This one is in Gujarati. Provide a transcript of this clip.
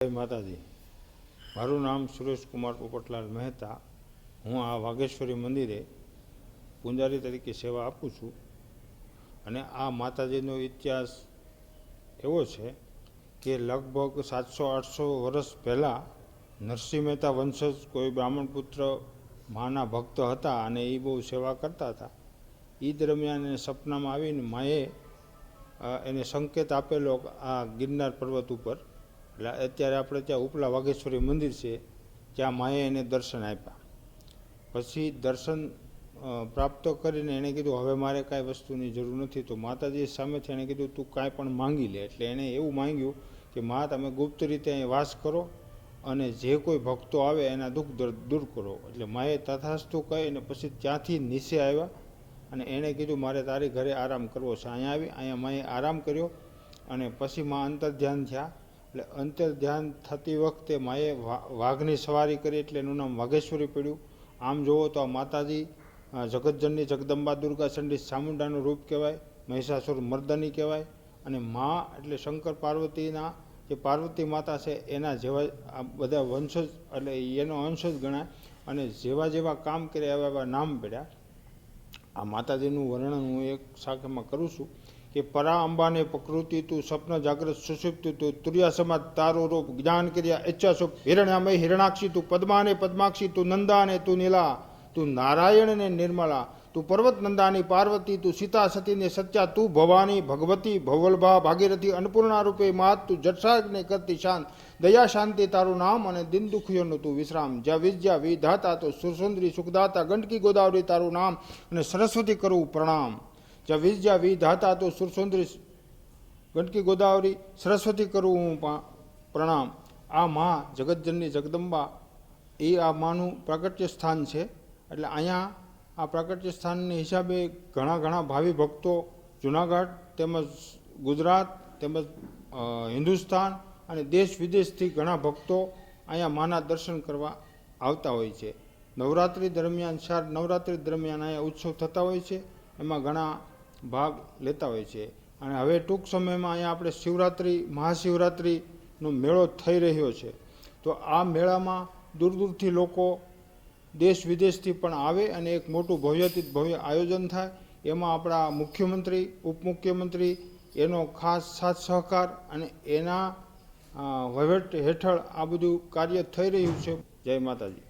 જય માતાજી। મારું નામ સુરેશ કુમાર પોપટલાલ મહેતા। હું આ વાઘેશ્વરી મંદિરે પૂંજારી તરીકે સેવા આપું છું। અને આ માતાજીનો ઇતિહાસ એવો છે કે લગભગ 700-800 વર્ષ પહેલાં નરસિંહ મહેતા વંશજ કોઈ બ્રાહ્મણ પુત્ર માના ભક્ત હતા અને એ બહુ સેવા કરતા હતા। એ દરમિયાન એને સપનામાં આવીને માએ એને સંકેત આપેલો આ ગિરનાર પર્વત ઉપર, એટલે અત્યારે આપણે ત્યાં ઉપલા વાઘેશ્વરી મંદિર છે, ત્યાં માએ એને દર્શન આપ્યા। પછી દર્શન પ્રાપ્ત કરીને એણે કીધું હવે મારે કાંઈ વસ્તુની જરૂર નથી। તો માતાજી સામેથી એણે કીધું તું કાંઈ પણ માંગી લે। એટલે એણે એવું માંગ્યું કે મા તમે ગુપ્ત રીતે અહીં વાસ કરો અને જે કોઈ ભક્તો આવે એના દુઃખ દૂર કરો। એટલે માએ તથાસ્તુ કહીને પછી ત્યાંથી નીચે આવ્યા અને એણે કીધું મારે તારી ઘરે આરામ કરવો છે। અહીંયા માએ આરામ કર્યો અને પછી મા અંતર ધ્યાન થયા। એટલે અંતર ધ્યાન થતી વખતે માએ વાઘની સવારી કરી એટલે એનું નામ વાઘેશ્વરી પડ્યું। આમ જુઓ તો આ માતાજી જગતજનની જગદંબા દુર્ગા ચંડી ચામુંડાનું રૂપ કહેવાય, મહિષાસુર મર્દની કહેવાય। અને મા એટલે શંકર પાર્વતીના જે પાર્વતી માતા છે એના જેવા આ બધા વંશજ એટલે એનો અંશ જ ગણાય। અને જેવા જેવા કામ કર્યા એવા એવા નામ પડ્યા। આ માતાજીનું વર્ણન હું એક શાખામાં કરું છું કે પરા અંબાને પ્રકૃતિ તું સ્વપ્ન જાગ્રત સુષુપ્ત તું તુર્યા સમાજ તારો રૂપ જ્ઞાન ક્રિયા ઈચ્છા સુખ હિરણ્યામય હિરણાક્ષી તું પદ્માને પદ્માક્ષી તું નંદાને તું નીલા તું નારાયણને નિર્મલા તું પર્વત નંદાની પાર્વતી તું સીતા સતીને સત્યા તું ભવાની ભગવતી ભવલભા ભાગીરથી અન્નપૂર્ણા રૂપે માત તું જઠરાગને કરતી શાંત દયા શાંતિ તારું નામ અને દિન દુખીઓનું તું વિશ્રામ જ્યાં વિદ્યા વિધાતા તો સુરસુંદરી સુખદાતા ગંડકી ગોદાવરી તારું નામ અને સરસ્વતી કરું પ્રણામ। જ્યાં વિદ્યા વિધાતા તો સુરસુંદરી ગંડકી ગોદાવરી સરસ્વતી કરું હું પ્રણામ। આ મા જગતજનની જગદંબા એ આ માનું પ્રાગટ્ય સ્થાન છે। એટલે અહીંયા આ પ્રાગટ્ય સ્થાનની હિસાબે ઘણા ભાવિ ભક્તો જુનાગઢ તેમજ ગુજરાત તેમજ હિન્દુસ્તાન અને દેશ વિદેશથી ઘણા ભક્તો અહીંયા માના દર્શન કરવા આવતા હોય છે। નવરાત્રિ દરમિયાન 4 નવરાત્રિ દરમિયાન અહીંયા ઉત્સવ થતા હોય છે, એમાં ઘણા ભાગ લેતા હોય છે। અને હવે ટૂંક સમયમાં અહીંયા આપણે શિવરાત્રિ મહાશિવરાત્રિનો મેળો થઈ રહ્યો છે। તો આ મેળામાં દૂર દૂરથી લોકો દેશ વિદેશથી પણ આવે અને એક મોટું ભવ્યાતીત ભવ્ય આયોજન થાય। એમાં આપણા મુખ્યમંત્રી ઉપમુખ્યમંત્રી એનો ખાસ સાથ સહકાર અને એના વહીવટ હેઠળ આ બધું કાર્ય થઈ રહ્યું છે। જય માતાજી।